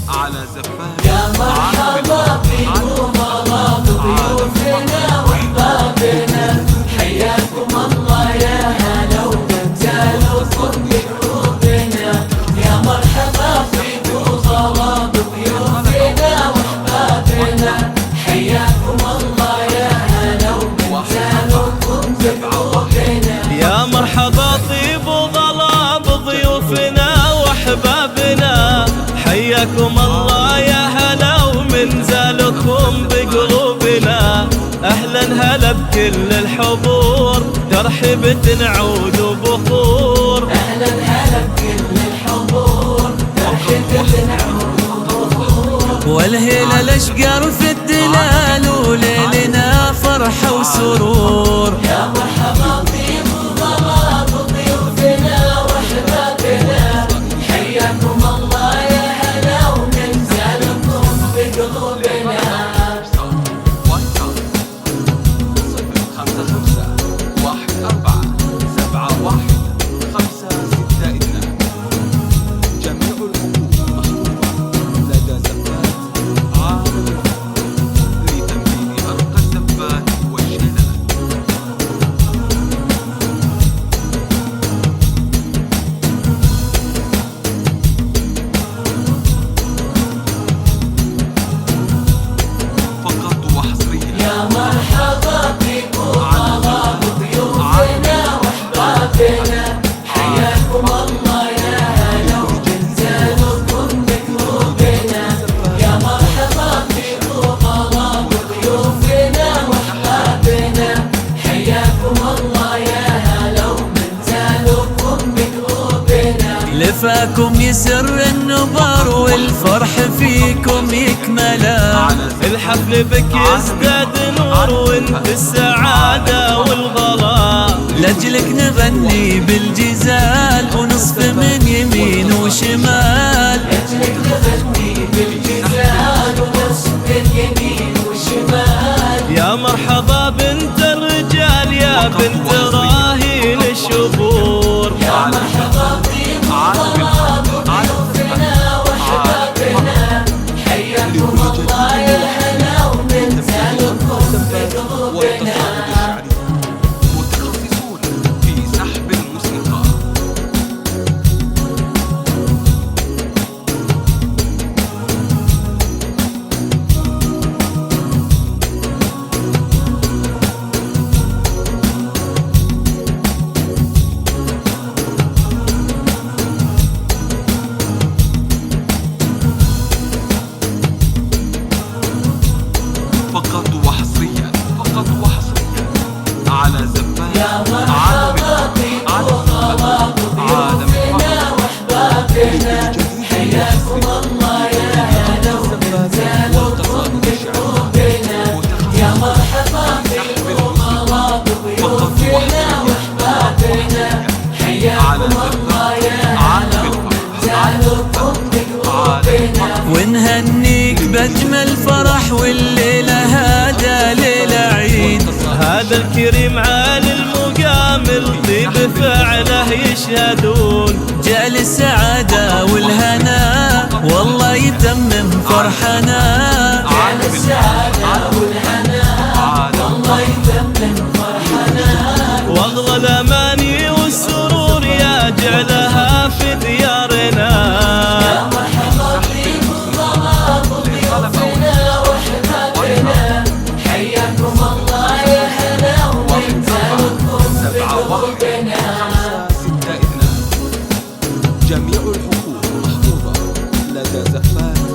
على زفاف. يا مرحبا بكم الله بضيوفنا واحبابنا، حياكم الله يا هلا ومجالكم بقلوبنا. يا مرحبا بكم الله بضيوفنا واحبابنا، حياكم الله يا هلا ومجالكم بقلوبنا. يا مرحبا طيب وظلا بضيوفنا واحبابنا، حياكم الله يا هلا ومنزلكم بقلوبنا. اهلا هلا بكل الحضور، ترحيبة نعود وبخور. اهلا هلا بكل الحضور، ترحيبة نعود وبخور. والهيلة الاشقر في الدلال وليلنا فرحة وسرور. يا مرحبا طيب وظلا بضيوفنا واحبابنا، حياكم الله يا هلا ومنزلكم بقلوبنا. 5514715662. جميع الحقوق محفوظة لدى زفات عالم الفن لتنفيذ أرقى الزفات والشيلات. فقط وحصريا. يا مرحبا بكم الله بضيوفنا واحبابنا، حياكم الله يا هلا ومنزلكم بقلوبنا. يا مرحبا بكم الله بضيوفنا واحبابنا، حياكم الله يا هلا ومنزلكم بقلوبنا. لفاكم يسر النظر والفرح فيكم يكملا، الحفل بك يزداد نور وانت السعادة والغلا. لاجلك نغني بالجزال ونصف من يمين وشمال. لاجلك نغني بالجزال ونصف من يمين وشمال. يا مرحبا بنت الرجال يا بنت راهين الشبور. يا مرحبا بكم الله بضيوفنا واحبابنا، حياكم الله يا هلا ومنزلكم بقلوبنا. متخصصون في سحب الموسيقى. فقط وحصريا على زفاف. يا مرحبا بكم الله بضيوفنا واحبابنا، حياكم الله يا هلا ومنزلكم بقلوبنا. يا مرحبا بكم الله بضيوفنا واحبابنا، حياكم الله يا هلا ومنزلكم بقلوبنا. ونهنيك بأجمل فرح والليلة هذا ليلة عيد. هذا الكريم عالي المقام الطيب فعله يشهدون. جاء للسعادة والهنا والله يتمم فرحنا. على السعادة والهنا والله يتمم فرحنا. واغلى الاماني والسرور يا جعلها في ديارنا. يا مرحبا بكم الله بضيوفنا واحبابنا، حياكم الله يا هلا ومنزلكم بقلوبنا. 562. جميع الحقوق محفوظة لدى زفات